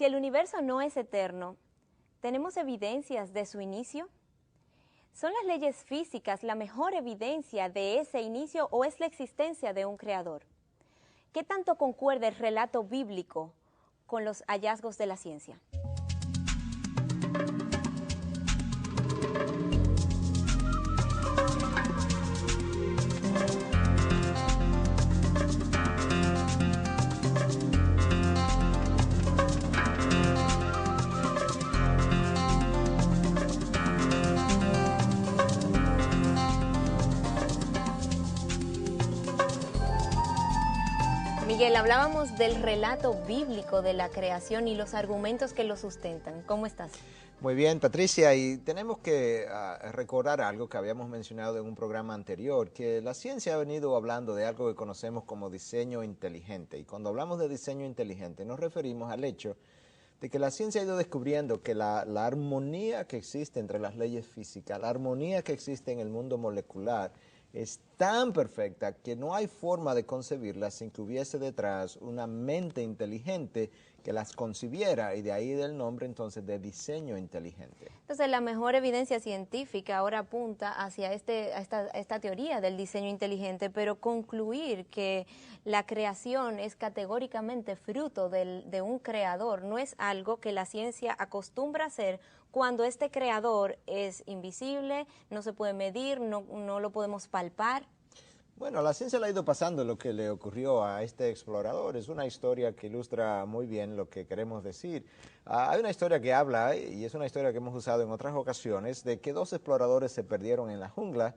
Si el universo no es eterno, ¿tenemos evidencias de su inicio? ¿Son las leyes físicas la mejor evidencia de ese inicio o es la existencia de un creador? ¿Qué tanto concuerda el relato bíblico con los hallazgos de la ciencia? Miguel, hablábamos del relato bíblico de la creación y los argumentos que lo sustentan. ¿Cómo estás? Muy bien, Patricia, y tenemos que recordar algo que habíamos mencionado en un programa anterior, que la ciencia ha venido hablando de algo que conocemos como diseño inteligente. Y cuando hablamos de diseño inteligente nos referimos al hecho de que la ciencia ha ido descubriendo que la armonía que existe entre las leyes físicas, la armonía que existe en el mundo molecular, es tan perfecta que no hay forma de concebirla sin que hubiese detrás una mente inteligente que las concibiera, y de ahí del nombre entonces de diseño inteligente. Entonces la mejor evidencia científica ahora apunta hacia esta teoría del diseño inteligente, pero concluir que la creación es categóricamente fruto de un creador no es algo que la ciencia acostumbra a hacer cuando este creador es invisible, no se puede medir, no lo podemos palpar. Bueno, a la ciencia le ha ido pasando lo que le ocurrió a este explorador. Es una historia que ilustra muy bien lo que queremos decir. Hay una historia que habla, y es una historia que hemos usado en otras ocasiones, de que dos exploradores se perdieron en la jungla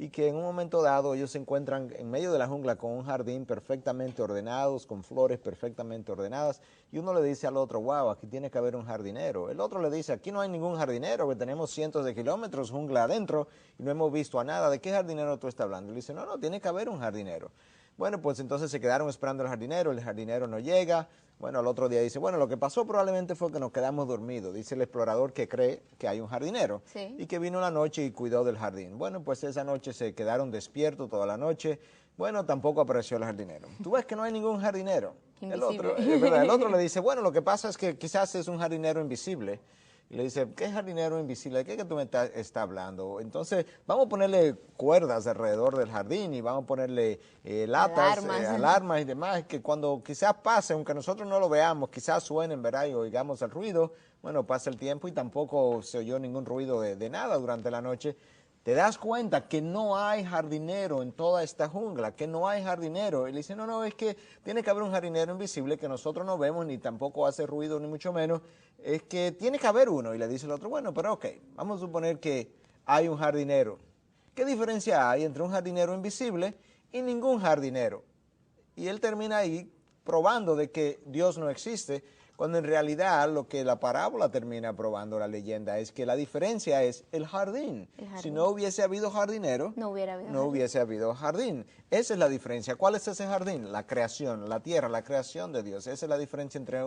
y que en un momento dado ellos se encuentran en medio de la jungla con un jardín perfectamente ordenado, con flores perfectamente ordenadas, y uno le dice al otro, wow, aquí tiene que haber un jardinero. El otro le dice, aquí no hay ningún jardinero, que tenemos cientos de kilómetros jungla adentro y no hemos visto a nada. ¿De qué jardinero tú estás hablando? Y le dice, no, tiene que haber un jardinero. Bueno, pues entonces se quedaron esperando al jardinero, el jardinero no llega. Bueno, al otro día dice, bueno, lo que pasó probablemente fue que nos quedamos dormidos. Dice el explorador que cree que hay un jardinero, Sí. y que vino la noche y cuidó del jardín. Bueno, pues esa noche se quedaron despiertos toda la noche. Bueno, tampoco apareció el jardinero. ¿Tú ves que no hay ningún jardinero? El otro, es verdad, el otro le dice, bueno, lo que pasa es que quizás es un jardinero invisible. Y le dice, ¿qué jardinero invisible? ¿De qué que tú me estás hablando? Entonces, vamos a ponerle cuerdas alrededor del jardín y vamos a ponerle latas, alarmas y demás, que cuando quizás pase, aunque nosotros no lo veamos, quizás suenen, ¿verdad? Y oigamos el ruido. Bueno, pasa el tiempo y tampoco se oyó ningún ruido de nada durante la noche. Te das cuenta que no hay jardinero en toda esta jungla, que no hay jardinero. Y le dice, no, es que tiene que haber un jardinero invisible que nosotros no vemos, ni tampoco hace ruido, ni mucho menos. Es que tiene que haber uno. Y le dice el otro, bueno, pero ok, vamos a suponer que hay un jardinero. ¿Qué diferencia hay entre un jardinero invisible y ningún jardinero? Y él termina ahí probando de que Dios no existe, cuando en realidad lo que la parábola termina probando, la leyenda, es que la diferencia es el jardín. Si no hubiese habido jardinero, no hubiese habido jardín. Esa es la diferencia. ¿Cuál es ese jardín? La creación, la tierra, la creación de Dios. Esa es la diferencia entre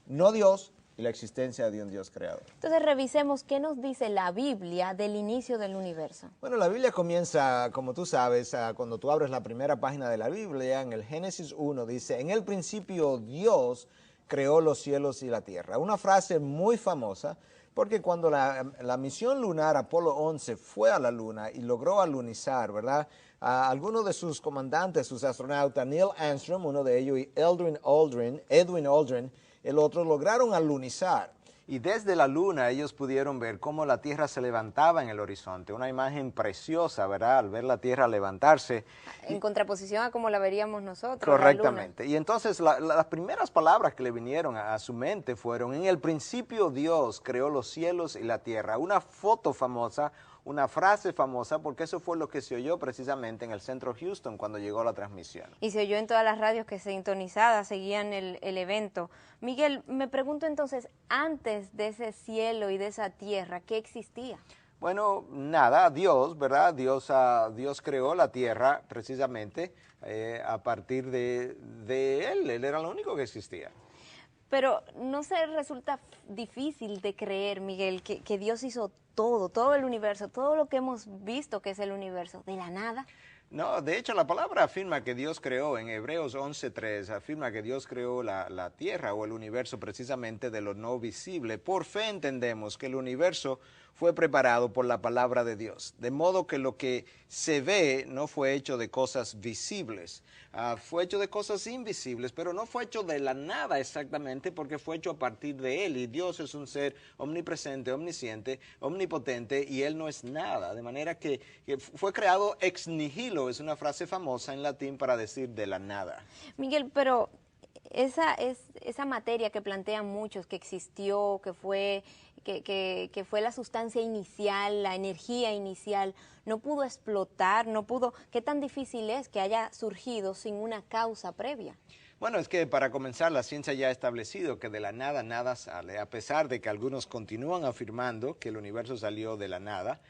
no Dios y la existencia de un Dios creador. Entonces revisemos qué nos dice la Biblia del inicio del universo. Bueno, la Biblia comienza, como tú sabes, cuando tú abres la primera página de la Biblia, en el Génesis 1, dice, en el principio Dios creó los cielos y la tierra. Una frase muy famosa, porque cuando la misión lunar Apolo 11 fue a la luna y logró alunizar, ¿verdad? Algunos de sus comandantes, sus astronautas, Neil Armstrong, uno de ellos, y Edwin Aldrin, el otro, lograron alunizar. Y desde la luna ellos pudieron ver cómo la Tierra se levantaba en el horizonte. Una imagen preciosa, ¿verdad? Al ver la Tierra levantarse. En contraposición a como la veríamos nosotros. Correctamente. Y entonces las primeras palabras que le vinieron a su mente fueron, en el principio Dios creó los cielos y la tierra. Una foto famosa, una frase famosa, porque eso fue lo que se oyó precisamente en el centro Houston cuando llegó la transmisión. Y se oyó en todas las radios que sintonizadas seguían el evento. Miguel, me pregunto entonces, antes de ese cielo y de esa tierra, ¿qué existía? Bueno, nada, Dios, ¿verdad? Dios creó la tierra precisamente a partir de Él. Él era lo único que existía. Pero ¿no se resulta difícil de creer, Miguel, que Dios hizo todo el universo, todo lo que hemos visto que es el universo, de la nada? No, de hecho la palabra afirma que Dios creó, en Hebreos 11:3, afirma que Dios creó la tierra o el universo precisamente de lo no visible. Por fe entendemos que el universo fue preparado por la palabra de Dios, de modo que lo que se ve no fue hecho de cosas visibles, fue hecho de cosas invisibles, pero no fue hecho de la nada exactamente, porque fue hecho a partir de Él, y Dios es un ser omnipresente, omnisciente, omnipotente, y Él no es nada, de manera que fue creado ex nihilo, es una frase famosa en latín para decir de la nada. Miguel, pero esa materia que plantean muchos, que existió, que fue la sustancia inicial, la energía inicial, no pudo explotar, ¿qué tan difícil es que haya surgido sin una causa previa? Bueno, es que para comenzar, la ciencia ya ha establecido que de la nada nada sale, a pesar de que algunos continúan afirmando que el universo salió de la nada.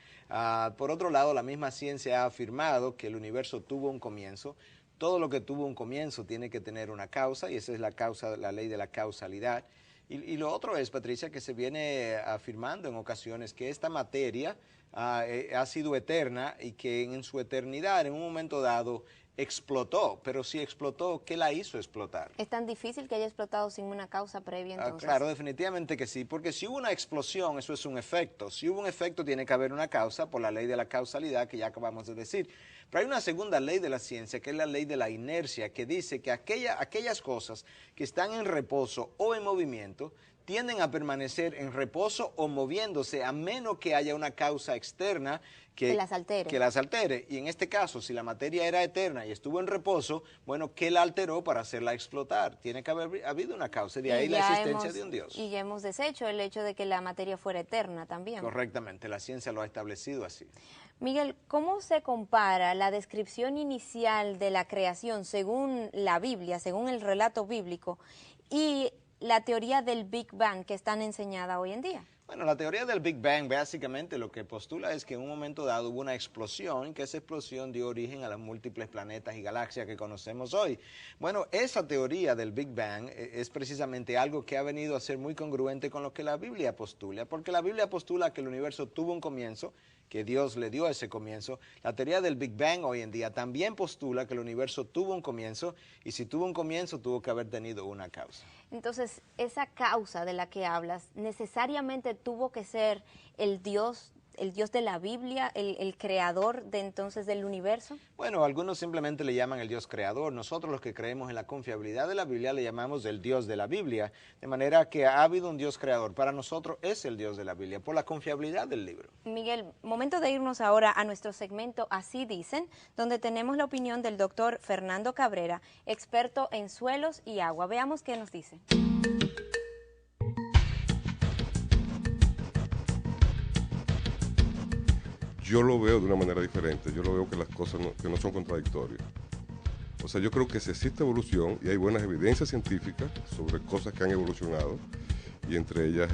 Por otro lado, la misma ciencia ha afirmado que el universo tuvo un comienzo. Todo lo que tuvo un comienzo tiene que tener una causa, y esa es la ley de la causalidad. Y lo otro es, Patricia, que se viene afirmando en ocasiones que esta materia ha sido eterna y que en su eternidad, en un momento dado, explotó. Pero si explotó, ¿qué la hizo explotar? ¿Es tan difícil que haya explotado sin una causa previa entonces? Claro, definitivamente que sí, porque si hubo una explosión, eso es un efecto. Si hubo un efecto, tiene que haber una causa por la ley de la causalidad que ya acabamos de decir. Pero hay una segunda ley de la ciencia, que es la ley de la inercia, que dice que aquellas cosas que están en reposo o en movimiento tienden a permanecer en reposo o moviéndose a menos que haya una causa externa que las altere. Y en este caso, si la materia era eterna y estuvo en reposo, bueno, ¿qué la alteró para hacerla explotar? Tiene que haber habido una causa, de ahí la existencia de un Dios. Y ya hemos deshecho el hecho de que la materia fuera eterna también. Correctamente, la ciencia lo ha establecido así. Miguel, ¿cómo se compara la descripción inicial de la creación según la Biblia, según el relato bíblico, y la teoría del Big Bang que es tan enseñada hoy en día? Bueno, la teoría del Big Bang básicamente lo que postula es que en un momento dado hubo una explosión y que esa explosión dio origen a los múltiples planetas y galaxias que conocemos hoy. Bueno, esa teoría del Big Bang es precisamente algo que ha venido a ser muy congruente con lo que la Biblia postula, porque la Biblia postula que el universo tuvo un comienzo, que Dios le dio ese comienzo. La teoría del Big Bang hoy en día también postula que el universo tuvo un comienzo, y si tuvo un comienzo tuvo que haber tenido una causa. Entonces, esa causa de la que hablas, necesariamente tuvo que ser el Dios de la Biblia, el creador de entonces del universo. Bueno, algunos simplemente le llaman el Dios creador. Nosotros, los que creemos en la confiabilidad de la Biblia, le llamamos el Dios de la Biblia. De manera que ha habido un Dios creador. Para nosotros es el Dios de la Biblia, por la confiabilidad del libro. Miguel, momento de irnos ahora a nuestro segmento Así Dicen, donde tenemos la opinión del doctor Fernando Cabrera, experto en suelos y agua. Veamos qué nos dice. Yo lo veo de una manera diferente. Yo lo veo que las cosas que no son contradictorias. O sea, yo creo que si existe evolución y hay buenas evidencias científicas sobre cosas que han evolucionado, y entre ellas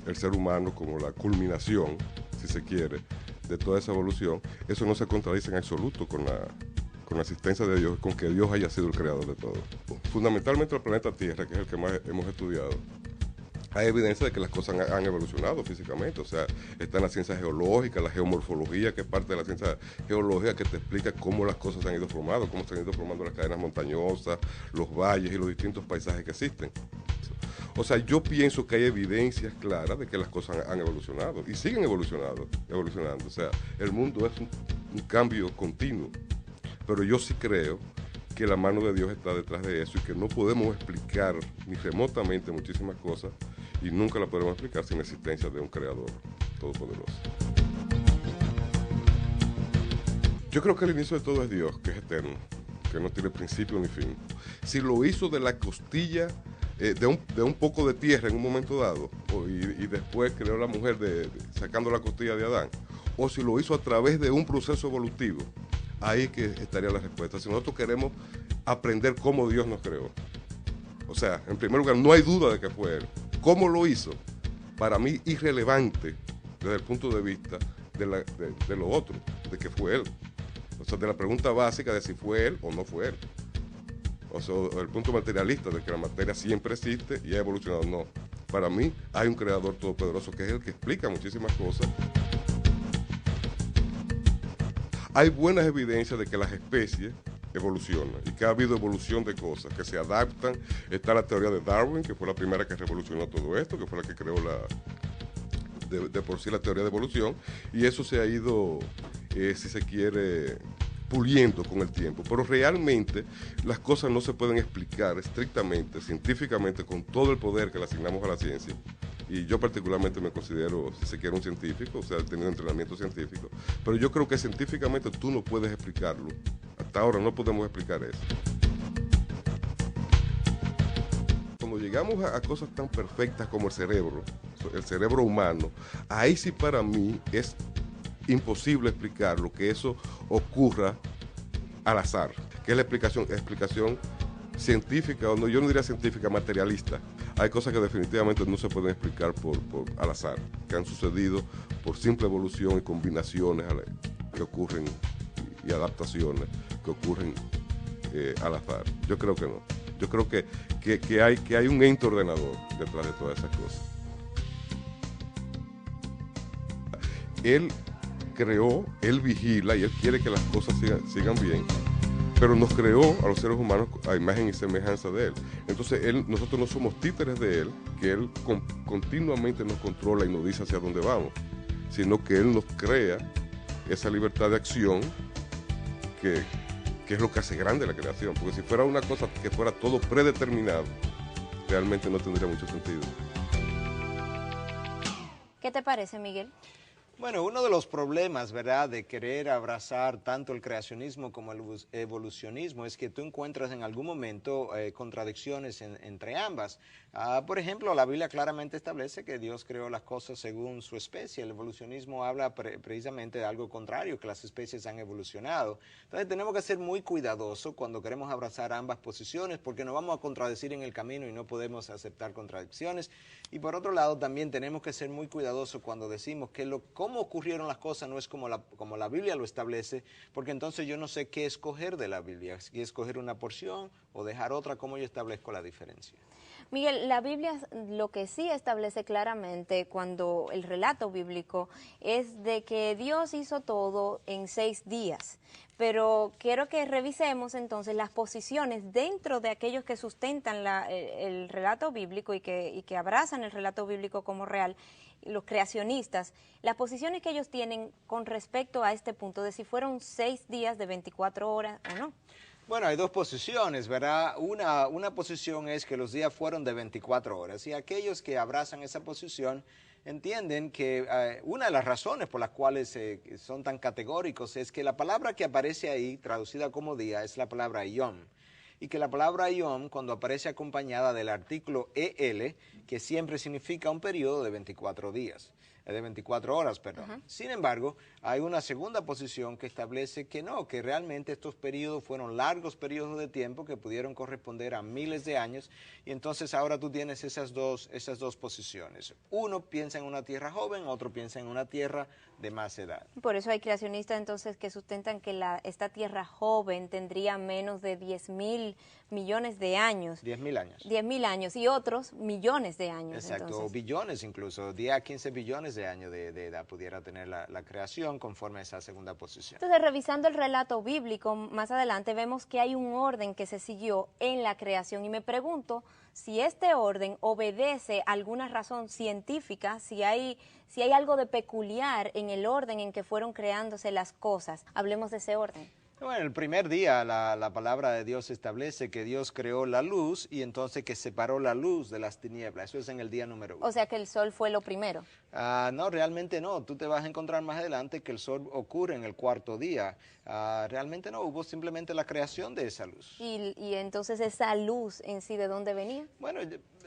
el ser humano como la culminación, si se quiere, de toda esa evolución, eso no se contradice en absoluto con la existencia de Dios, con que Dios haya sido el creador de todo. Fundamentalmente el planeta Tierra, que es el que más hemos estudiado, hay evidencia de que las cosas han evolucionado físicamente. O sea, está en la ciencia geológica, la geomorfología, que es parte de la ciencia geológica, que te explica cómo las cosas se han ido formando, cómo se han ido formando las cadenas montañosas, los valles y los distintos paisajes que existen. O sea, yo pienso que hay evidencias claras de que las cosas han evolucionado y siguen evolucionando. O sea, el mundo es un cambio continuo. Pero yo sí creo que la mano de Dios está detrás de eso y que no podemos explicar ni remotamente muchísimas cosas, y nunca la podremos explicar sin la existencia de un creador todopoderoso. Yo creo que el inicio de todo es Dios, que es eterno, que no tiene principio ni fin. Si lo hizo de la costilla, de un poco de tierra en un momento dado, y después creó la mujer sacando la costilla de Adán, o si lo hizo a través de un proceso evolutivo, ahí que estaría la respuesta. Si nosotros queremos aprender cómo Dios nos creó, o sea, en primer lugar, no hay duda de que fue Él. ¿Cómo lo hizo? Para mí, irrelevante desde el punto de vista de lo otro, de que fue Él. O sea, de la pregunta básica de si fue Él o no fue Él. O sea, el punto materialista de que la materia siempre existe y ha evolucionado. No. Para mí, hay un creador todopoderoso que es el que explica muchísimas cosas. hay buenas evidencias de que las especies evolucionan y que ha habido evolución de cosas, que se adaptan. Está la teoría de Darwin, que fue la primera que revolucionó todo esto, que fue la que creó de por sí la teoría de evolución, y eso se ha ido, si se quiere, puliendo con el tiempo, pero realmente las cosas no se pueden explicar estrictamente, científicamente, con todo el poder que le asignamos a la ciencia. Y yo particularmente me considero, si se quiere, un científico, o sea, he tenido entrenamiento científico, pero yo creo que científicamente tú no puedes explicarlo. Hasta ahora no podemos explicar eso. Cuando llegamos a cosas tan perfectas como el cerebro humano, ahí sí para mí es imposible explicar lo que eso ocurra al azar, que es la explicación científica, o no, yo no diría científica, materialista. Hay cosas que definitivamente no se pueden explicar por al azar, que han sucedido por simple evolución y combinaciones que ocurren y adaptaciones que ocurren al azar. Yo creo que no. Yo creo que hay un ente ordenador detrás de todas esas cosas. Él creó, él vigila y él quiere que las cosas sigan bien, pero nos creó a los seres humanos a imagen y semejanza de él. Entonces nosotros no somos títeres de él, que él continuamente nos controla y nos dice hacia dónde vamos, sino que él nos crea esa libertad de acción que es lo que hace grande la creación, porque si fuera una cosa que fuera todo predeterminado, realmente no tendría mucho sentido. ¿Qué te parece, Miguel? Bueno, uno de los problemas, ¿verdad?, de querer abrazar tanto el creacionismo como el evolucionismo es que tú encuentras en algún momento contradicciones entre ambas. Por ejemplo, la Biblia claramente establece que Dios creó las cosas según su especie. El evolucionismo habla precisamente de algo contrario, que las especies han evolucionado. Entonces tenemos que ser muy cuidadosos cuando queremos abrazar ambas posiciones, porque nos vamos a contradecir en el camino y no podemos aceptar contradicciones. Y por otro lado, también tenemos que ser muy cuidadosos cuando decimos que cómo ocurrieron las cosas no es como la Biblia lo establece, porque entonces yo no sé qué escoger de la Biblia, si escoger una porción o dejar otra, ¿cómo yo establezco la diferencia? Miguel, la Biblia lo que sí establece claramente cuando el relato bíblico es de que Dios hizo todo en 6 días. Pero quiero que revisemos entonces las posiciones dentro de aquellos que sustentan el relato bíblico y que abrazan el relato bíblico como real, los creacionistas, las posiciones que ellos tienen con respecto a este punto de si fueron 6 días de 24 horas o no. Bueno, hay dos posiciones, ¿verdad? Una posición es que los días fueron de 24 horas y aquellos que abrazan esa posición entienden que una de las razones por las cuales son tan categóricos es que la palabra que aparece ahí, traducida como día, es la palabra yom. Y que la palabra yom, cuando aparece acompañada del artículo el, que siempre significa un periodo de 24 días. De 24 horas, perdón. Uh-huh. Sin embargo, hay una segunda posición que establece que no, que realmente estos periodos fueron largos periodos de tiempo que pudieron corresponder a miles de años, y entonces ahora tú tienes esas dos posiciones. Uno piensa en una tierra joven, otro piensa en una tierra de más edad. Por eso hay creacionistas entonces que sustentan que esta tierra joven tendría menos de 10.000 millones de años. 10.000 años. 10.000 años y otros millones de años. Exacto, entonces. O billones incluso, 10 a 15 billones de años de edad pudiera tener la creación conforme a esa segunda posición. Entonces, revisando el relato bíblico, más adelante vemos que hay un orden que se siguió en la creación y me pregunto si este orden obedece a alguna razón científica, si hay algo de peculiar en el orden en que fueron creándose las cosas. Hablemos de ese orden. Bueno, el primer día la palabra de Dios establece que Dios creó la luz y entonces que separó la luz de las tinieblas. Eso es en el día número 1. O sea que el sol fue lo primero. No, realmente no. Tú te vas a encontrar más adelante que el sol ocurre en el cuarto día. Realmente no, hubo simplemente la creación de esa luz. ¿Y entonces esa luz en sí de dónde venía? Bueno,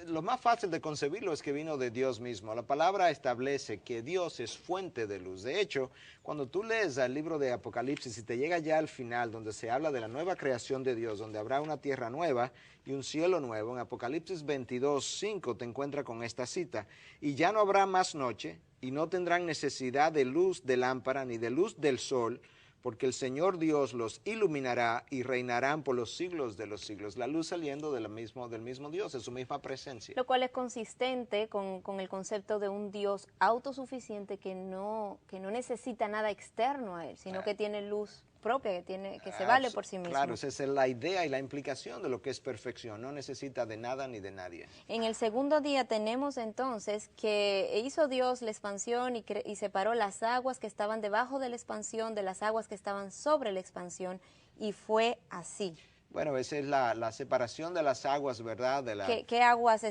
lo más fácil de concebirlo es que vino de Dios mismo. La palabra establece que Dios es fuente de luz. De hecho, cuando tú lees el libro de Apocalipsis y te llega ya al final donde se habla de la nueva creación de Dios, donde habrá una tierra nueva y un cielo nuevo, en Apocalipsis 22:5 te encuentras con esta cita: y ya no habrá más noche y no tendrán necesidad de luz de lámpara ni de luz del sol, porque el Señor Dios los iluminará y reinarán por los siglos de los siglos. La luz saliendo del mismo Dios, de su misma presencia. Lo cual es consistente con el concepto de un Dios autosuficiente que no necesita nada externo a él, sino que tiene luz propia, que se vale por sí mismo. Claro, esa es la idea y la implicación de lo que es perfección. No necesita de nada ni de nadie. En el segundo día tenemos entonces que hizo Dios la expansión y separó las aguas que estaban debajo de la expansión de las aguas que estaban sobre la expansión, y fue así. Bueno, esa es la separación de las aguas, ¿verdad? ¿A qué aguas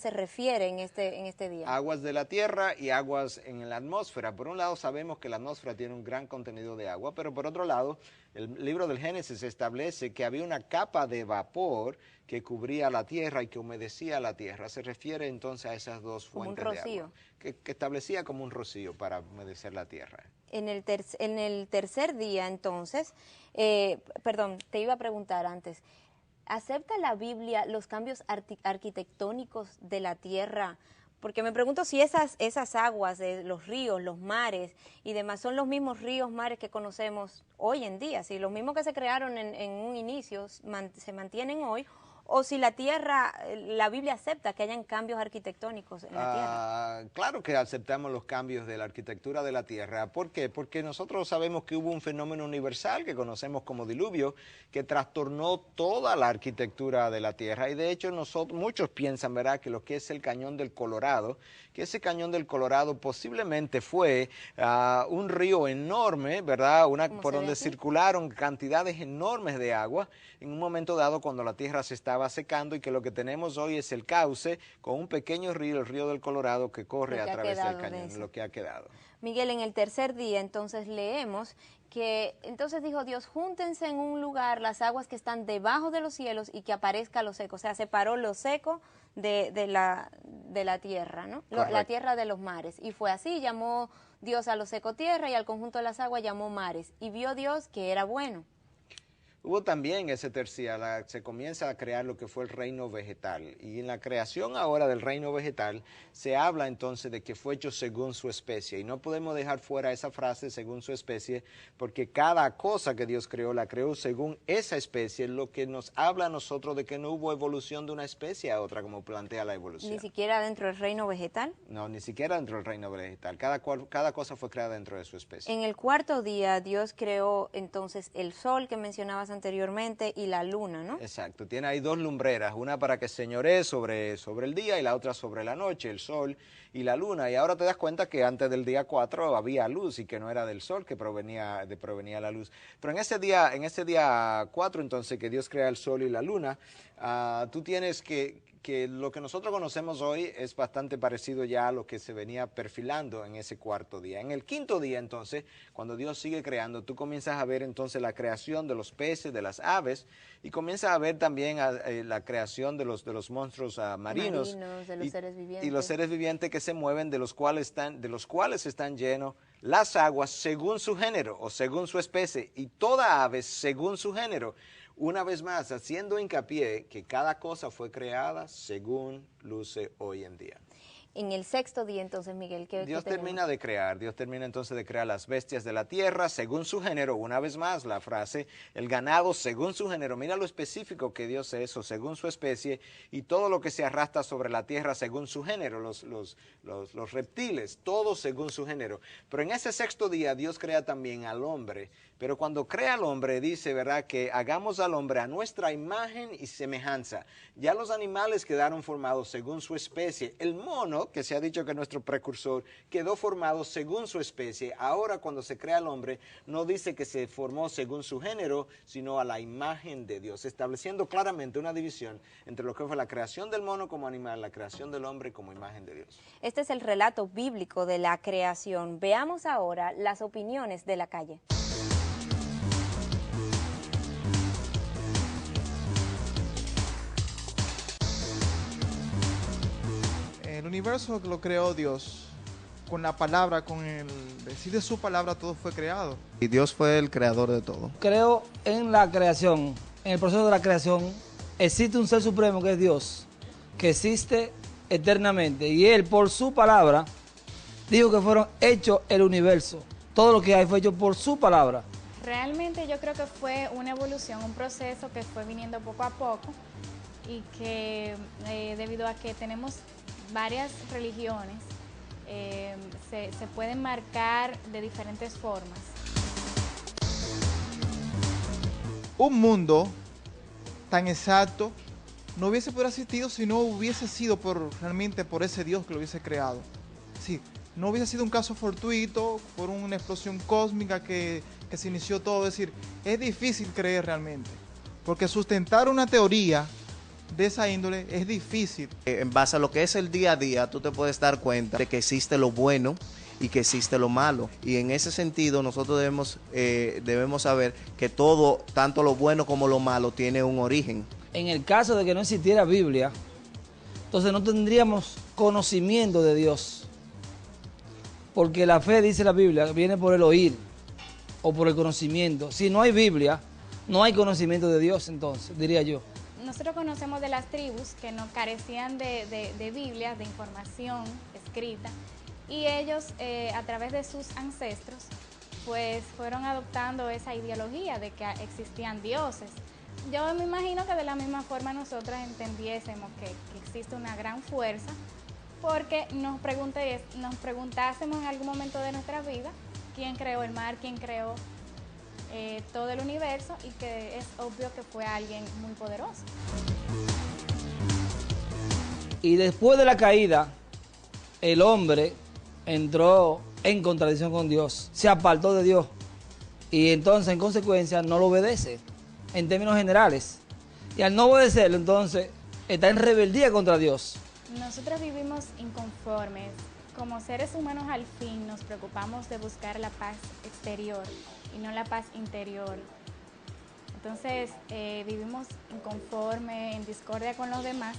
se refiere en este día? Aguas de la tierra y aguas en la atmósfera. Por un lado sabemos que la atmósfera tiene un gran contenido de agua, pero por otro lado, el libro del Génesis establece que había una capa de vapor que cubría la tierra y que humedecía la tierra. Se refiere entonces a esas dos fuentes de agua, que establecía como un rocío para humedecer la tierra. En el tercer día, entonces, te iba a preguntar antes, ¿acepta la Biblia los cambios arquitectónicos de la tierra? Porque me pregunto si esas aguas de los ríos, los mares y demás son los mismos ríos, mares que conocemos hoy en día, si los mismos que se crearon en un inicio se mantienen hoy, o si la Biblia acepta que hayan cambios arquitectónicos en la tierra. Claro que aceptamos los cambios de la arquitectura de la tierra. ¿Por qué? Porque nosotros sabemos que hubo un fenómeno universal que conocemos como diluvio, que trastornó toda la arquitectura de la tierra. Y de hecho muchos piensan, ¿verdad?, que lo que es el Cañón del Colorado, que ese Cañón del Colorado posiblemente fue un río enorme, ¿verdad?, por donde circularon cantidades enormes de agua en un momento dado cuando la tierra se estaba secando, y que lo que tenemos hoy es el cauce con un pequeño río, el río del Colorado, que corre a través del cañón, lo que ha quedado. Miguel, en el tercer día entonces leemos que entonces dijo Dios, júntense en un lugar las aguas que están debajo de los cielos y que aparezca lo seco. O sea, separó lo seco de la tierra, ¿no? La tierra de los mares. Y fue así, llamó Dios a lo seco tierra y al conjunto de las aguas llamó mares. Y vio Dios que era bueno. Hubo también ese tercer día, se comienza a crear lo que fue el reino vegetal, y en la creación ahora del reino vegetal se habla entonces de que fue hecho según su especie, y no podemos dejar fuera esa frase según su especie, porque cada cosa que Dios creó la creó según esa especie, lo que nos habla a nosotros de que no hubo evolución de una especie a otra como plantea la evolución. ¿Ni siquiera dentro del reino vegetal? No, ni siquiera dentro del reino vegetal, cada cosa fue creada dentro de su especie. En el cuarto día Dios creó entonces el sol que mencionabas anteriormente y la luna, ¿no? Exacto, tiene ahí dos lumbreras, una para que señoree sobre el día y la otra sobre la noche, el sol y la luna. Y ahora te das cuenta que antes del día 4 había luz y que no era del sol que provenía la luz. Pero en ese día 4 entonces que Dios crea el sol y la luna, tú tienes que lo que nosotros conocemos hoy es bastante parecido ya a lo que se venía perfilando en ese cuarto día. En el quinto día, entonces, cuando Dios sigue creando, tú comienzas a ver entonces la creación de los peces, de las aves, y comienzas a ver también la creación de los monstruos marinos, de los seres vivientes. Y los seres vivientes que se mueven, de los cuales están llenos las aguas según su género o según su especie, y toda ave según su género. Una vez más, haciendo hincapié que cada cosa fue creada según luce hoy en día. En el sexto día, entonces, Miguel, Dios termina entonces de crear las bestias de la tierra según su género. Una vez más, la frase, el ganado según su género. Mira lo específico que Dios es, o según su especie, y todo lo que se arrastra sobre la tierra según su género, los reptiles, todo según su género. Pero en ese sexto día, Dios crea también al hombre. Pero cuando crea al hombre, dice, ¿verdad?, que hagamos al hombre a nuestra imagen y semejanza. Ya los animales quedaron formados según su especie. El mono, que se ha dicho que es nuestro precursor, quedó formado según su especie. Ahora, cuando se crea al hombre, no dice que se formó según su género, sino a la imagen de Dios, estableciendo claramente una división entre lo que fue la creación del mono como animal, la creación del hombre como imagen de Dios. Este es el relato bíblico de la creación. Veamos ahora las opiniones de la calle. El universo lo creó Dios, con la palabra, con el decir de su palabra todo fue creado. Y Dios fue el creador de todo. Creo en la creación, en el proceso de la creación, existe un ser supremo que es Dios, que existe eternamente. Y Él, por su palabra, dijo que fueron hechos el universo. Todo lo que hay fue hecho por su palabra. realmente yo creo que fue una evolución, un proceso que fue viniendo poco a poco y que debido a que tenemos varias religiones, se pueden marcar de diferentes formas. Un mundo tan exacto no hubiese podido existir si no hubiese sido realmente por ese Dios que lo hubiese creado. Sí, no hubiese sido un caso fortuito, por una explosión cósmica que se inició todo. Es decir, es difícil creer realmente, porque sustentar una teoría de esa índole es difícil. En base a lo que es el día a día, tú te puedes dar cuenta de que existe lo bueno y que existe lo malo. Y en ese sentido nosotros debemos saber que todo, tanto lo bueno como lo malo, tiene un origen. En el caso de que no existiera Biblia, entonces no tendríamos conocimiento de Dios. Porque la fe, dice la Biblia, viene por el oír o por el conocimiento. Si no hay Biblia, no hay conocimiento de Dios, entonces, diría yo. Nosotros conocemos de las tribus que no carecían de Biblia, de información escrita, y ellos a través de sus ancestros pues fueron adoptando esa ideología de que existían dioses. Yo me imagino que de la misma forma nosotras entendiésemos que existe una gran fuerza, porque nos preguntásemos en algún momento de nuestra vida quién creó el mar, quién creó todo el universo, y que es obvio que fue alguien muy poderoso. Y después de la caída, el hombre entró en contradicción con Dios, se apartó de Dios y entonces en consecuencia no lo obedece en términos generales. Y al no obedecerlo, entonces está en rebeldía contra Dios. Nosotros vivimos inconformes. Como seres humanos al fin nos preocupamos de buscar la paz exterior y no la paz interior. Entonces vivimos inconformes, en discordia con los demás,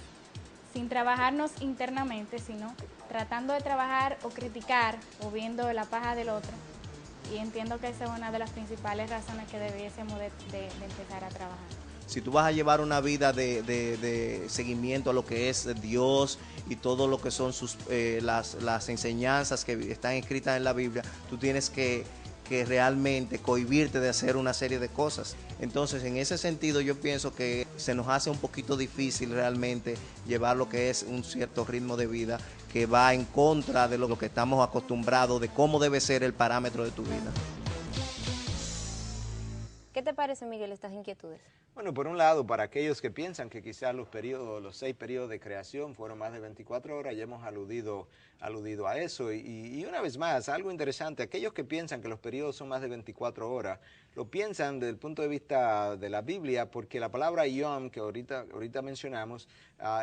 sin trabajarnos internamente, sino tratando de trabajar o criticar o viendo la paja del otro. Y entiendo que esa es una de las principales razones que debiésemos de empezar a trabajar. Si tú vas a llevar una vida de seguimiento a lo que es Dios y todo lo que son las enseñanzas que están escritas en la Biblia, tú tienes que realmente cohibirte de hacer una serie de cosas. Entonces, en ese sentido, yo pienso que se nos hace un poquito difícil realmente llevar lo que es un cierto ritmo de vida que va en contra de lo que estamos acostumbrados, de cómo debe ser el parámetro de tu vida. ¿Qué te parece, Miguel, estas inquietudes? Bueno, por un lado, para aquellos que piensan que quizás los 6 periodos de creación fueron más de 24 horas, ya hemos aludido a eso. Y una vez más, algo interesante, aquellos que piensan que los periodos son más de 24 horas, lo piensan desde el punto de vista de la Biblia, porque la palabra yom, que ahorita mencionamos,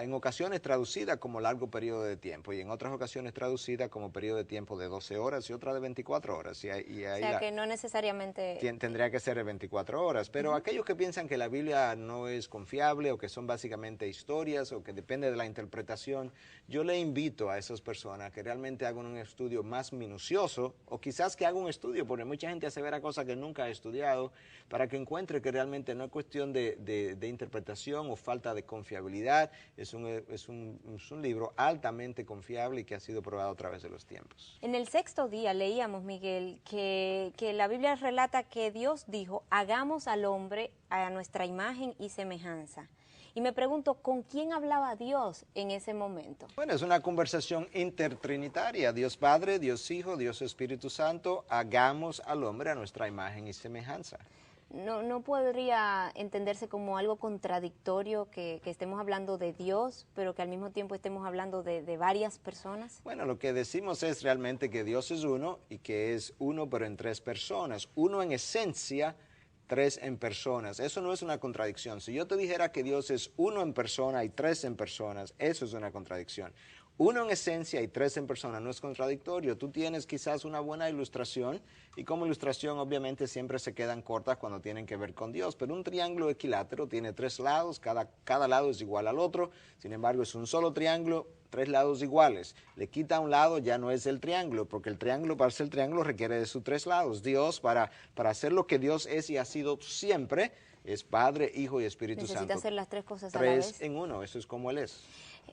en ocasiones traducida como largo periodo de tiempo y en otras ocasiones traducida como periodo de tiempo de 12 horas y otra de 24 horas. Y ahí o sea, que no necesariamente... Tendría que ser de 24 horas, pero aquellos que piensan que la Biblia no es confiable o que son básicamente historias o que depende de la interpretación, yo le invito a esas personas que realmente hagan un estudio más minucioso, o quizás que hagan un estudio, porque mucha gente asevera cosas que nunca ha estudiado, para que encuentre que realmente no es cuestión de interpretación o falta de confiabilidad. Es un libro altamente confiable y que ha sido probado a través de los tiempos. En el 6º día leíamos, Miguel, que la Biblia relata que Dios dijo, hagamos al hombre a nuestra imagen y semejanza. Y me pregunto, ¿con quién hablaba Dios en ese momento? Bueno, es una conversación intertrinitaria. Dios Padre, Dios Hijo, Dios Espíritu Santo, hagamos al hombre a nuestra imagen y semejanza. ¿No podría entenderse como algo contradictorio que estemos hablando de Dios, pero que al mismo tiempo estemos hablando de varias personas? Bueno, lo que decimos es realmente que Dios es uno y que es uno pero en 3 personas. Uno en esencia, 3 en personas. Eso no es una contradicción. Si yo te dijera que Dios es uno en persona y 3 en personas, eso es una contradicción. Uno en esencia y 3 en persona no es contradictorio. Tú tienes quizás una buena ilustración y como ilustración obviamente siempre se quedan cortas cuando tienen que ver con Dios, pero un triángulo equilátero tiene 3 lados, cada lado es igual al otro, sin embargo es un solo triángulo, 3 lados iguales. Le quita un lado, ya no es el triángulo, porque el triángulo, para ser triángulo, requiere de sus 3 lados. Dios, para hacer lo que Dios es y ha sido siempre, es Padre, Hijo y Espíritu Santo. Necesita hacer las 3 cosas a la vez. 3 en 1, eso es como Él es.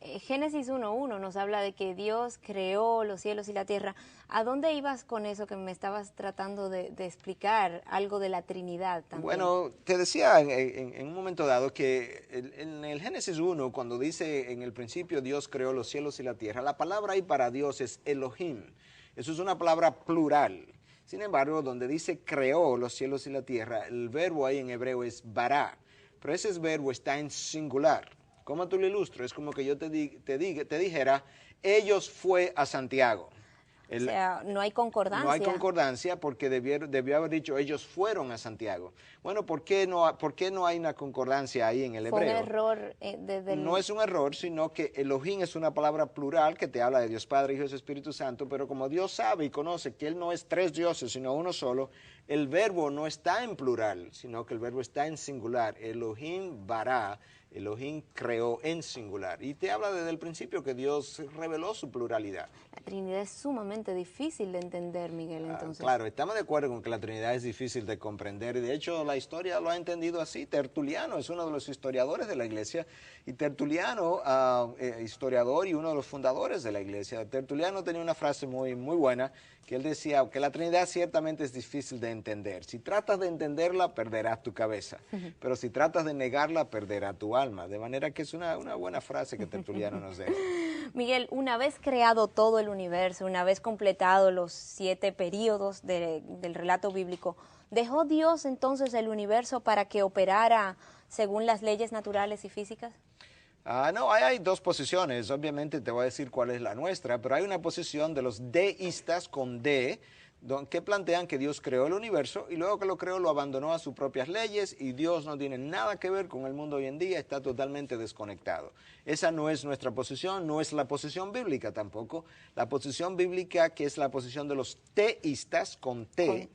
Génesis 1:1 nos habla de que Dios creó los cielos y la tierra. ¿A dónde ibas con eso que me estabas tratando de explicar? Algo de la Trinidad también. Bueno, te decía en un momento dado que en el Génesis 1, cuando dice en el principio Dios creó los cielos y la tierra, la palabra ahí para Dios es Elohim. Eso es una palabra plural. Sin embargo, donde dice creó los cielos y la tierra, el verbo ahí en hebreo es bará, pero ese verbo está en singular. ¿Cómo tú lo ilustro? Es como que yo te dijera, ellos fue a Santiago. O sea, no hay concordancia. No hay concordancia porque debió haber dicho ellos fueron a Santiago. Bueno, ¿por qué no hay una concordancia ahí en el hebreo? Fue un error No es un error, sino que Elohim es una palabra plural que te habla de Dios Padre, Hijo y Espíritu Santo, pero como Dios sabe y conoce que Él no es tres dioses, sino uno solo, el verbo no está en plural, sino que el verbo está en singular. Elohim bará. Elohim creó en singular. Y te habla desde el principio que Dios reveló su pluralidad. La Trinidad es sumamente difícil de entender, Miguel, entonces. Claro, estamos de acuerdo con que la Trinidad es difícil de comprender. Y de hecho la historia lo ha entendido así. Tertuliano es uno de los historiadores de la Iglesia. Y Tertuliano, historiador y uno de los fundadores de la Iglesia. Tertuliano tenía una frase muy, muy buena, que él decía que la Trinidad ciertamente es difícil de entender. Si tratas de entenderla, perderás tu cabeza. Pero si tratas de negarla, perderás tu alma. De manera que es una buena frase que Tertuliano nos deja. Miguel, una vez creado todo el universo, una vez completado los 7 períodos del relato bíblico, ¿dejó Dios entonces el universo para que operara según las leyes naturales y físicas? No, hay dos posiciones. Obviamente te voy a decir cuál es la nuestra, pero hay una posición de los deístas con D, que plantean que Dios creó el universo y luego que lo creó lo abandonó a sus propias leyes y Dios no tiene nada que ver con el mundo hoy en día, está totalmente desconectado. Esa no es nuestra posición, no es la posición bíblica tampoco. La posición bíblica, que es la posición de los teístas con T.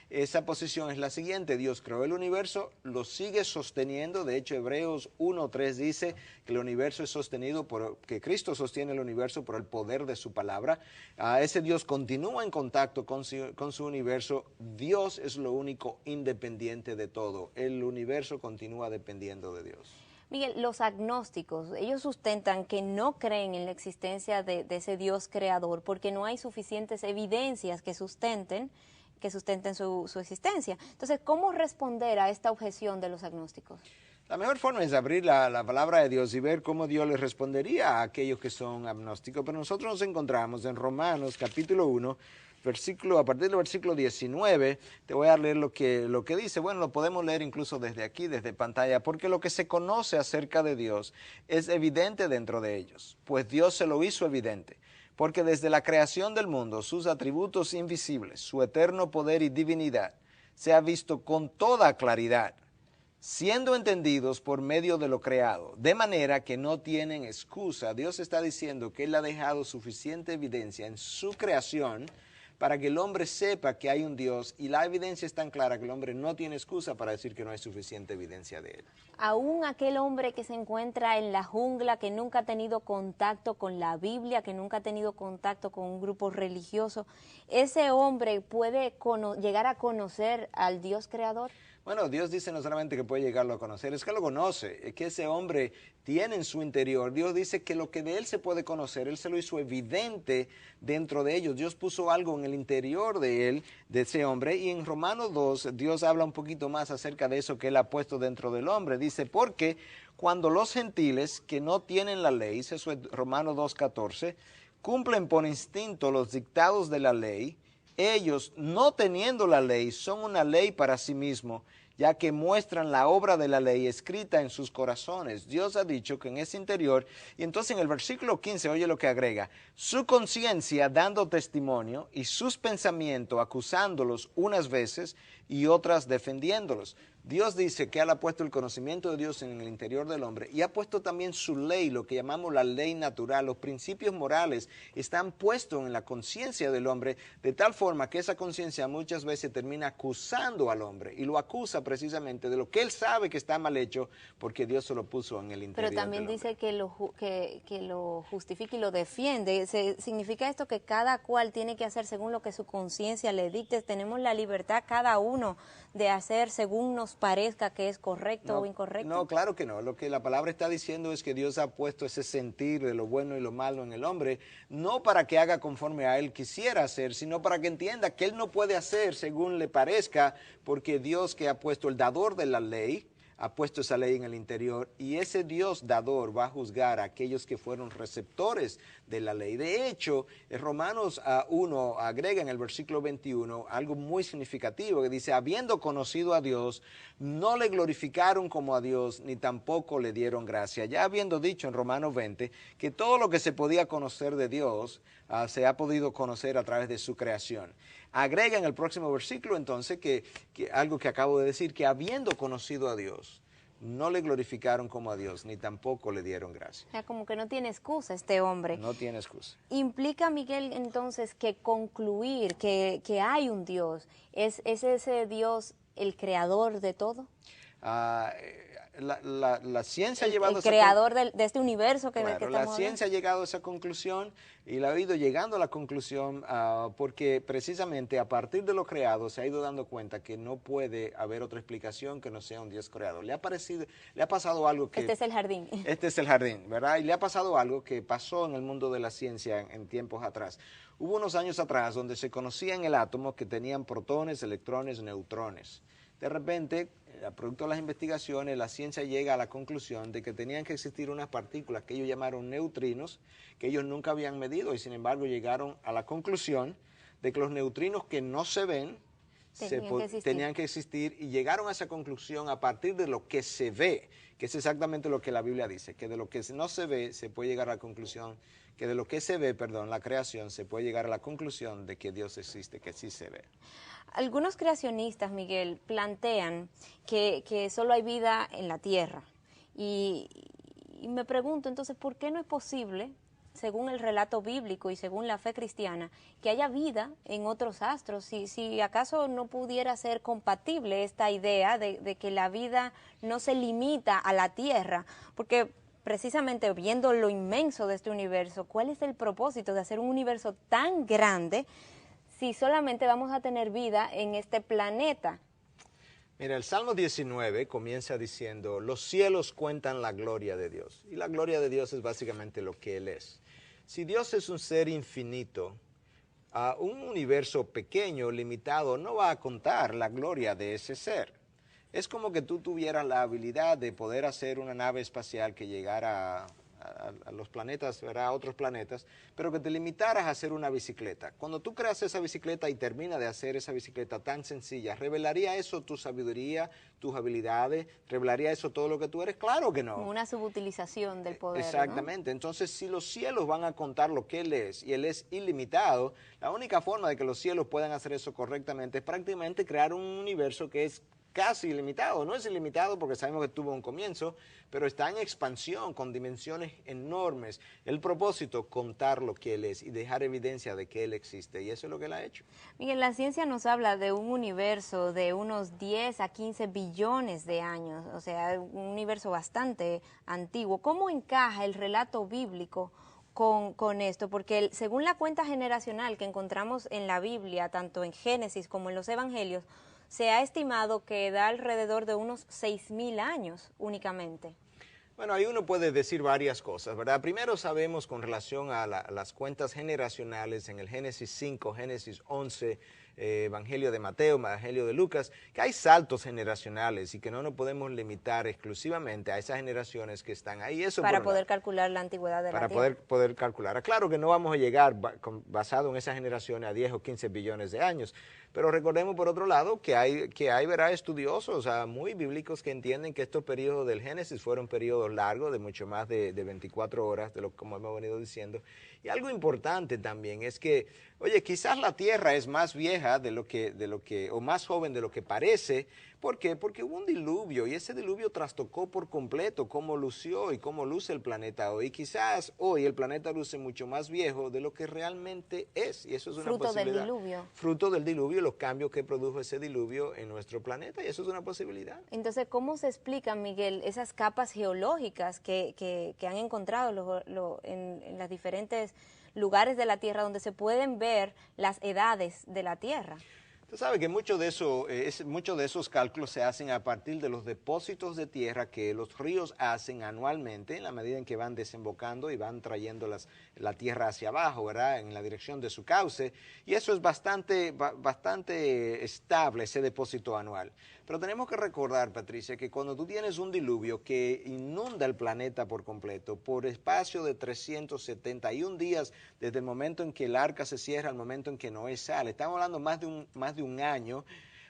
Esa posición es la siguiente: Dios creó el universo, lo sigue sosteniendo. De hecho, Hebreos 1:3 dice que el universo es sostenido que Cristo sostiene el universo por el poder de su palabra. Ese Dios continúa en contacto con su universo. Dios es lo único independiente de todo. El universo continúa dependiendo de Dios. Miguel, los agnósticos, ellos sustentan que no creen en la existencia de ese Dios creador porque no hay suficientes evidencias que sustenten su existencia. Entonces, ¿cómo responder a esta objeción de los agnósticos? La mejor forma es abrir la palabra de Dios y ver cómo Dios les respondería a aquellos que son agnósticos. Pero nosotros nos encontramos en Romanos capítulo 1, a partir del versículo 19, te voy a leer lo que dice. Bueno, lo podemos leer incluso desde aquí, desde pantalla, porque lo que se conoce acerca de Dios es evidente dentro de ellos, pues Dios se lo hizo evidente. Porque desde la creación del mundo, sus atributos invisibles, su eterno poder y divinidad, se ha visto con toda claridad, siendo entendidos por medio de lo creado, de manera que no tienen excusa. Dios está diciendo que Él ha dejado suficiente evidencia en su creación para que el hombre sepa que hay un Dios, y la evidencia es tan clara que el hombre no tiene excusa para decir que no hay suficiente evidencia de Él. Aún aquel hombre que se encuentra en la jungla, que nunca ha tenido contacto con la Biblia, que nunca ha tenido contacto con un grupo religioso, ¿ese hombre puede llegar a conocer al Dios creador? Bueno, Dios dice no solamente que puede llegarlo a conocer, es que lo conoce, es que ese hombre tiene en su interior. Dios dice que lo que de él se puede conocer, Él se lo hizo evidente dentro de ellos. Dios puso algo en el interior de él, de ese hombre, y en Romanos 2 Dios habla un poquito más acerca de eso que Él ha puesto dentro del hombre. Dice, porque cuando los gentiles que no tienen la ley, eso es Romanos 2:14, cumplen por instinto los dictados de la ley, ellos, no teniendo la ley, son una ley para sí mismos, ya que muestran la obra de la ley escrita en sus corazones. Dios ha dicho que en ese interior, y entonces en el versículo 15, oye lo que agrega, su conciencia dando testimonio y sus pensamientos acusándolos unas veces y otras defendiéndolos. Dios dice que Él ha puesto el conocimiento de Dios en el interior del hombre y ha puesto también su ley, lo que llamamos la ley natural. Los principios morales están puestos en la conciencia del hombre, de tal forma que esa conciencia muchas veces termina acusando al hombre, y lo acusa precisamente de lo que él sabe que está mal hecho, porque Dios se lo puso en el interior. Pero también dice que lo justifica y lo defiende. ¿Significa esto que cada cual tiene que hacer según lo que su conciencia le dicte? Tenemos la libertad cada uno de hacer según nos nos parezca que es correcto o incorrecto? No, claro que no. Lo que la palabra está diciendo es que Dios ha puesto ese sentir de lo bueno y lo malo en el hombre, no para que haga conforme a él quisiera hacer, sino para que entienda que él no puede hacer según le parezca, porque Dios, que ha puesto el dador de la ley, ha puesto esa ley en el interior, y ese Dios dador va a juzgar a aquellos que fueron receptores de la ley. De hecho, en Romanos 1 agrega en el versículo 21 algo muy significativo, que dice: habiendo conocido a Dios, no le glorificaron como a Dios, ni tampoco le dieron gracia. Ya habiendo dicho en Romanos 20 que todo lo que se podía conocer de Dios se ha podido conocer a través de su creación. Agrega en el próximo versículo entonces que algo que acabo de decir, que habiendo conocido a Dios, no le glorificaron como a Dios, ni tampoco le dieron gracia. O sea, como que no tiene excusa este hombre. No tiene excusa. ¿Implica, Miguel, entonces, que concluir que hay un Dios, es ese Dios el creador de todo? La ciencia ha llevado el creador de este universo que estamos la hablando. ciencia ha llegado a esa conclusión y la ha ido llegando a la conclusión porque precisamente a partir de lo creado se ha ido dando cuenta que no puede haber otra explicación que no sea un Dios creador. Le ha pasado algo que... Este es el jardín. Este es el jardín, ¿verdad? Y le ha pasado algo que pasó en el mundo de la ciencia en tiempos atrás. Hubo unos años atrás donde se conocía en el átomo que tenían protones, electrones, neutrones. De repente, producto de las investigaciones, la ciencia llega a la conclusión de que tenían que existir unas partículas que ellos llamaron neutrinos, que ellos nunca habían medido, y sin embargo llegaron a la conclusión de que los neutrinos que no se ven tenían que existir, y llegaron a esa conclusión a partir de lo que se ve, que es exactamente lo que la Biblia dice, que de lo que no se ve se puede llegar a la conclusión, que de lo que se ve, la creación, se puede llegar a la conclusión de que Dios existe, que sí se ve. Algunos creacionistas, Miguel, plantean que solo hay vida en la Tierra. Y me pregunto, entonces, ¿por qué no es posible, según el relato bíblico y según la fe cristiana, que haya vida en otros astros? Si acaso no pudiera ser compatible esta idea de que la vida no se limita a la Tierra, porque precisamente viendo lo inmenso de este universo, ¿cuál es el propósito de hacer un universo tan grande si solamente vamos a tener vida en este planeta? Mira, el Salmo 19 comienza diciendo: los cielos cuentan la gloria de Dios. Y la gloria de Dios es básicamente lo que Él es. Si Dios es un ser infinito, un universo pequeño, limitado, no va a contar la gloria de ese ser. Es como que tú tuvieras la habilidad de poder hacer una nave espacial que llegara a los planetas, ¿verdad? A otros planetas, pero que te limitaras a hacer una bicicleta. Cuando tú creas esa bicicleta y terminas de hacer esa bicicleta tan sencilla, ¿revelaría eso tu sabiduría, tus habilidades? ¿Revelaría eso todo lo que tú eres? Claro que no. Como una subutilización del poder, Exactamente. ¿no? Entonces, si los cielos van a contar lo que Él es, y Él es ilimitado, la única forma de que los cielos puedan hacer eso correctamente es prácticamente crear un universo que es casi ilimitado. No es ilimitado porque sabemos que tuvo un comienzo, pero está en expansión con dimensiones enormes. El propósito, contar lo que Él es y dejar evidencia de que Él existe, y eso es lo que Él ha hecho. Miguel, la ciencia nos habla de un universo de unos 10 a 15 billones de años, o sea, un universo bastante antiguo. ¿Cómo encaja el relato bíblico con esto? Porque según la cuenta generacional que encontramos en la Biblia, tanto en Génesis como en los Evangelios, se ha estimado que da alrededor de unos 6.000 años únicamente. Bueno, ahí uno puede decir varias cosas, ¿verdad? Primero sabemos con relación a las cuentas generacionales en el Génesis 5, Génesis 11, Evangelio de Mateo, Evangelio de Lucas, que hay saltos generacionales y que no nos podemos limitar exclusivamente a esas generaciones que están ahí. Eso para poder calcular la antigüedad de la Tierra. Para poder calcular. Claro que no vamos a llegar basado en esas generaciones a 10 o 15 billones de años, pero recordemos por otro lado que hay ¿verdad? Estudiosos muy bíblicos que entienden que estos periodos del Génesis fueron periodos largos, de mucho más de 24 horas, como hemos venido diciendo. Y algo importante también es que, oye, quizás la Tierra es más vieja o más joven de lo que parece. ¿Por qué? Porque hubo un diluvio y ese diluvio trastocó por completo cómo lució y cómo luce el planeta hoy. Y quizás hoy el planeta luce mucho más viejo de lo que realmente es. Y eso es una posibilidad. Fruto del diluvio. Fruto del diluvio, los cambios que produjo ese diluvio en nuestro planeta, y eso es una posibilidad. Entonces, ¿cómo se explican, Miguel, esas capas geológicas que han encontrado en las diferentes lugares de la Tierra donde se pueden ver las edades de la Tierra? Tú sabes que muchos de esos cálculos se hacen a partir de los depósitos de tierra que los ríos hacen anualmente en la medida en que van desembocando y van trayendo la tierra hacia abajo, ¿verdad? En la dirección de su cauce. Y eso es bastante estable, ese depósito anual. Pero tenemos que recordar, Patricia, que cuando tú tienes un diluvio que inunda el planeta por completo, por espacio de 371 días, desde el momento en que el arca se cierra al momento en que Noé sale, estamos hablando más de un año.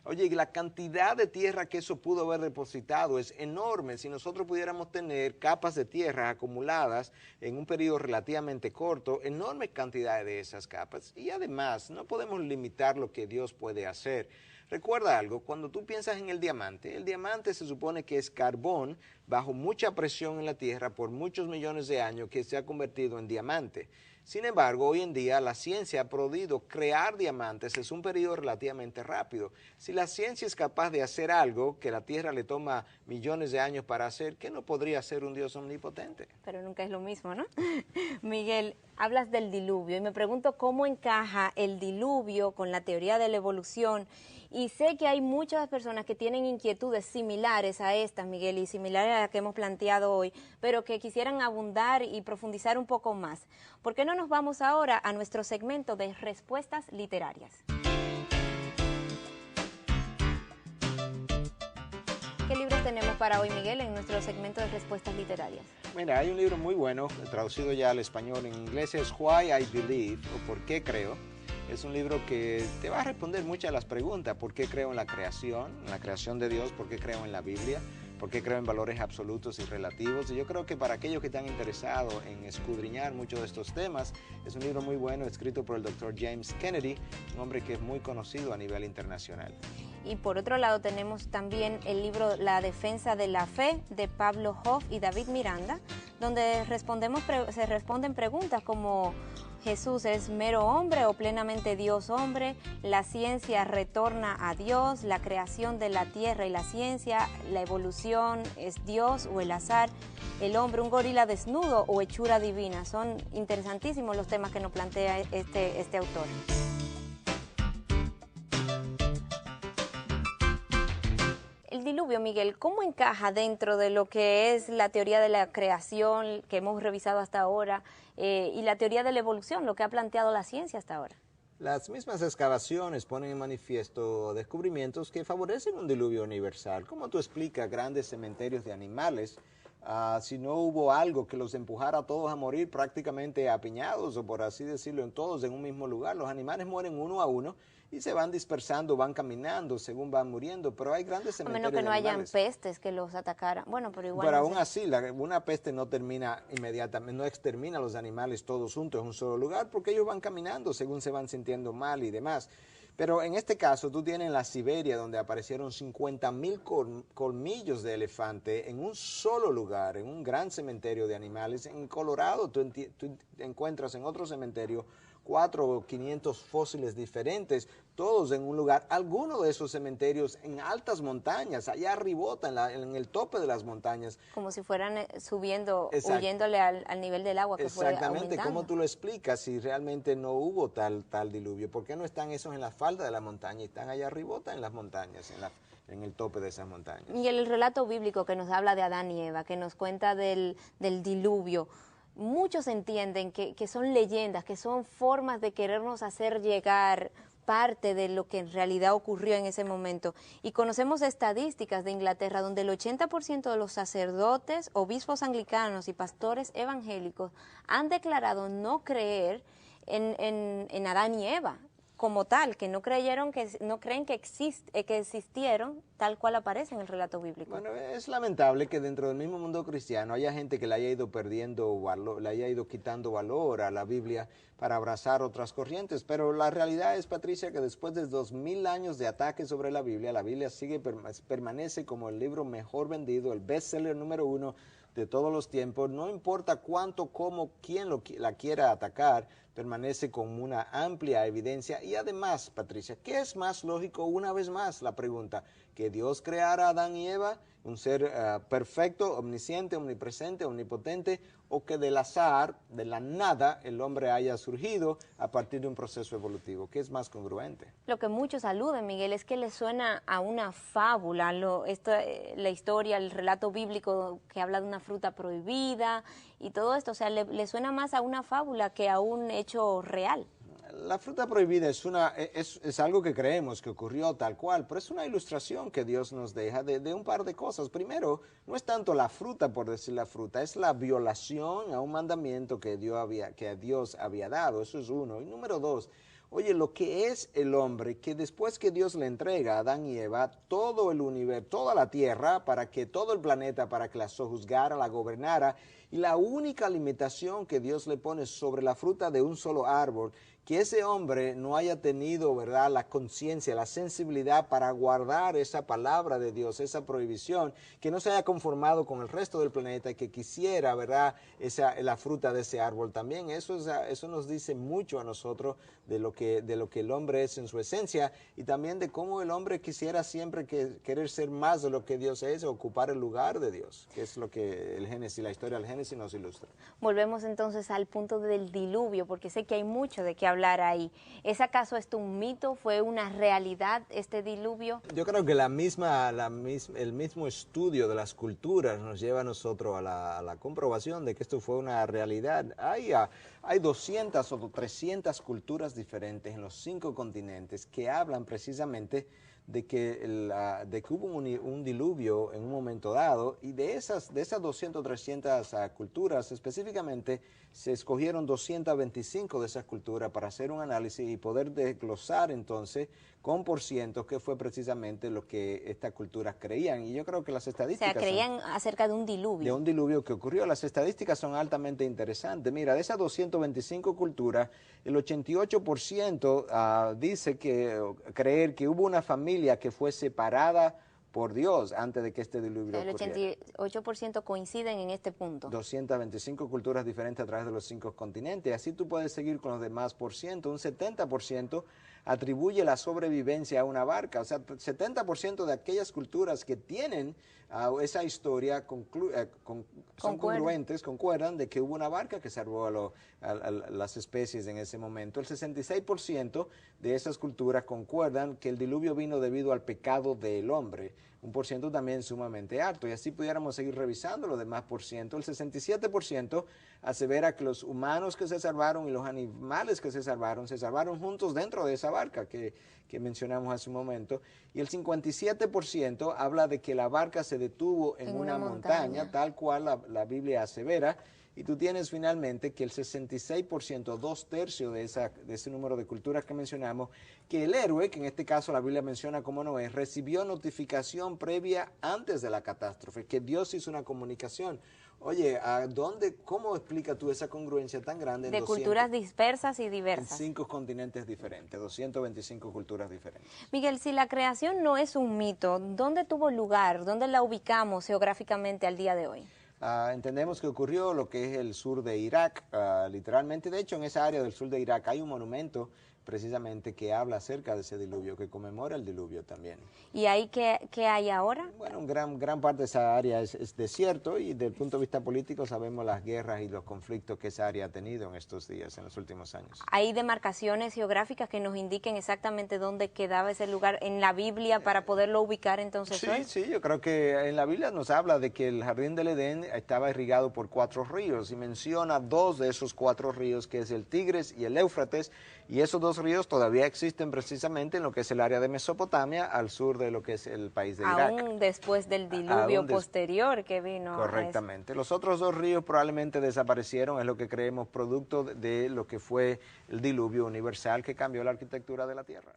Oye, la cantidad de tierra que eso pudo haber depositado es enorme. Si nosotros pudiéramos tener capas de tierra acumuladas en un periodo relativamente corto, enormes cantidades de esas capas. Y además, no podemos limitar lo que Dios puede hacer. Recuerda algo, cuando tú piensas en el diamante se supone que es carbón bajo mucha presión en la tierra por muchos millones de años que se ha convertido en diamante. Sin embargo, hoy en día la ciencia ha podido crear diamantes en un periodo relativamente rápido. Si la ciencia es capaz de hacer algo que la Tierra le toma millones de años para hacer, ¿qué no podría hacer un Dios omnipotente? Pero nunca es lo mismo, ¿no? Miguel, hablas del diluvio y me pregunto cómo encaja el diluvio con la teoría de la evolución. Y sé que hay muchas personas que tienen inquietudes similares a estas, Miguel, y similares a las que hemos planteado hoy, pero que quisieran abundar y profundizar un poco más. ¿Por qué no nos vamos ahora a nuestro segmento de respuestas literarias? ¿Qué libros tenemos para hoy, Miguel, en nuestro segmento de respuestas literarias? Mira, hay un libro muy bueno, traducido ya al español, en inglés es Why I Believe, o Por qué creo. Es un libro que te va a responder muchas de las preguntas. ¿Por qué creo en la creación de Dios? ¿Por qué creo en la Biblia? ¿Por qué creo en valores absolutos y relativos? Y yo creo que para aquellos que están interesados en escudriñar muchos de estos temas, es un libro muy bueno, escrito por el Dr. James Kennedy, un hombre que es muy conocido a nivel internacional. Y por otro lado tenemos también el libro La defensa de la fe, de Pablo Hoff y David Miranda, donde se responden preguntas como: ¿Jesús es mero hombre o plenamente Dios hombre? ¿La ciencia retorna a Dios? ¿La creación de la tierra y la ciencia? ¿La evolución es Dios o el azar? ¿El hombre un gorila desnudo o hechura divina? Son interesantísimos los temas que nos plantea este autor. El diluvio, Miguel, ¿cómo encaja dentro de lo que es la teoría de la creación que hemos revisado hasta ahora y la teoría de la evolución, lo que ha planteado la ciencia hasta ahora? Las mismas excavaciones ponen en manifiesto descubrimientos que favorecen un diluvio universal. ¿Cómo tú explicas grandes cementerios de animales si no hubo algo que los empujara a todos a morir prácticamente apiñados o, por así decirlo, todos en un mismo lugar? Los animales mueren uno a uno y se van dispersando, van caminando según van muriendo, pero hay grandes cementerios de animales. A menos que no hayan pestes que los atacaran. Bueno, pero igual. Pero aún así, una peste no termina inmediatamente, no extermina a los animales todos juntos en un solo lugar, porque ellos van caminando según se van sintiendo mal y demás. Pero en este caso, tú tienes en la Siberia, donde aparecieron 50,000 colmillos de elefante en un solo lugar, en un gran cementerio de animales. En Colorado, tú encuentras en otro cementerio 400 o 500 fósiles diferentes, todos en un lugar. Algunos de esos cementerios en altas montañas, allá arribota, en el tope de las montañas. Como si fueran subiendo, huyéndole al nivel del agua que fue aumentando. Exactamente, ¿cómo tú lo explicas si realmente no hubo tal diluvio? ¿Por qué no están esos en la falda de la montaña y están allá arribota en las montañas, en el tope de esas montañas? Y el relato bíblico que nos habla de Adán y Eva, que nos cuenta del diluvio, muchos entienden que son leyendas, que son formas de querernos hacer llegar parte de lo que en realidad ocurrió en ese momento. Y conocemos estadísticas de Inglaterra donde el 80% de los sacerdotes, obispos anglicanos y pastores evangélicos han declarado no creer en Adán y Eva como tal, que no creen que existieron tal cual aparece en el relato bíblico. Bueno, es lamentable que dentro del mismo mundo cristiano haya gente que le haya ido perdiendo valor, le haya ido quitando valor a la Biblia para abrazar otras corrientes, pero la realidad es, Patricia, que después de 2000 años de ataques sobre la Biblia permanece como el libro mejor vendido, el bestseller número 1 de todos los tiempos. No importa cuánto, cómo, quién la quiera atacar, permanece con una amplia evidencia. Y además, Patricia, ¿qué es más lógico? Una vez más la pregunta, que Dios creara a Adán y Eva, un ser perfecto, omnisciente, omnipresente, omnipotente, o que del azar, de la nada, el hombre haya surgido a partir de un proceso evolutivo. ¿Qué es más congruente? Lo que muchos aluden, Miguel, es que le suena a una fábula, la historia, el relato bíblico que habla de una fruta prohibida y todo esto, o sea, le suena más a una fábula que a un hecho real. La fruta prohibida es algo que creemos que ocurrió tal cual, pero es una ilustración que Dios nos deja de un par de cosas. Primero, no es tanto la fruta, por decir la fruta, es la violación a un mandamiento que Dios había dado, eso es uno. Y número dos, oye, lo que es el hombre, que después que Dios le entrega a Adán y Eva todo el universo, toda la tierra, para que todo el planeta, para que la sojuzgara, la gobernara, y la única limitación que Dios le pone sobre la fruta de un solo árbol, que ese hombre no haya tenido, ¿verdad?, la conciencia, la sensibilidad para guardar esa palabra de Dios, esa prohibición, que no se haya conformado con el resto del planeta y que quisiera, ¿verdad?, la fruta de ese árbol también. Eso nos dice mucho a nosotros de lo que el hombre es en su esencia y también de cómo el hombre quisiera siempre querer ser más de lo que Dios es, ocupar el lugar de Dios, que es lo que la historia del Génesis nos ilustra. Volvemos entonces al punto del diluvio, porque sé que hay mucho de qué hablar ahí. ¿Es acaso esto un mito? ¿Fue una realidad este diluvio? Yo creo que el mismo estudio de las culturas nos lleva a nosotros a la comprobación de que esto fue una realidad. Hay 200 o 300 culturas diferentes en los 5 continentes que hablan precisamente de que hubo un diluvio en un momento dado, y de esas 200 o 300 culturas específicamente se escogieron 225 de esas culturas para hacer un análisis y poder desglosar entonces con porcientos qué fue precisamente lo que estas culturas creían. Y yo creo que las estadísticas... O sea, creían acerca de un diluvio. De un diluvio que ocurrió. Las estadísticas son altamente interesantes. Mira, de esas 225 culturas, el 88% dice creer que hubo una familia que fue separada por Dios antes de que este diluvio ocurriera. El 88% coinciden en este punto. 225 culturas diferentes a través de los 5 continentes. Así tú puedes seguir con los demás por ciento. Un 70% atribuye la sobrevivencia a una barca. O sea, 70% de aquellas culturas que tienen esa historia son congruentes, concuerdan de que hubo una barca que salvó a las especies en ese momento. El 66% de esas culturas concuerdan que el diluvio vino debido al pecado del hombre. Un por ciento también sumamente alto, y así pudiéramos seguir revisando los demás por ciento. El 67% asevera que los humanos que se salvaron y los animales que se salvaron juntos dentro de esa barca que mencionamos hace un momento, y el 57% habla de que la barca se detuvo en una montaña, tal cual la Biblia asevera. Y tú tienes finalmente que el 66%, 2/3 de ese número de culturas que mencionamos, que el héroe, que en este caso la Biblia menciona como Noé, recibió notificación previa antes de la catástrofe, que Dios hizo una comunicación. Oye, ¿cómo explicas tú esa congruencia tan grande de culturas dispersas y diversas? En 5 continentes diferentes, 225 culturas diferentes. Miguel, si la creación no es un mito, ¿dónde tuvo lugar? ¿Dónde la ubicamos geográficamente al día de hoy? Entendemos que ocurrió lo que es el sur de Irak, literalmente. De hecho, en esa área del sur de Irak hay un monumento precisamente que habla acerca de ese diluvio, que conmemora el diluvio también. ¿Y ahí qué hay ahora? Bueno, gran parte de esa área es desierto, y desde el punto de vista político sabemos las guerras y los conflictos que esa área ha tenido en estos días, en los últimos años. ¿Hay demarcaciones geográficas que nos indiquen exactamente dónde quedaba ese lugar en la Biblia para poderlo ubicar entonces hoy? Sí, yo creo que en la Biblia nos habla de que el jardín del Edén estaba irrigado por 4 ríos, y menciona 2 de esos 4 ríos, que es el Tigris y el Éufrates, y esos 2 ríos todavía existen precisamente en lo que es el área de Mesopotamia, al sur de lo que es el país de Irak. Aún después del diluvio posterior que vino. Correctamente. Los otros 2 ríos probablemente desaparecieron, es lo que creemos, producto de lo que fue el diluvio universal que cambió la arquitectura de la Tierra.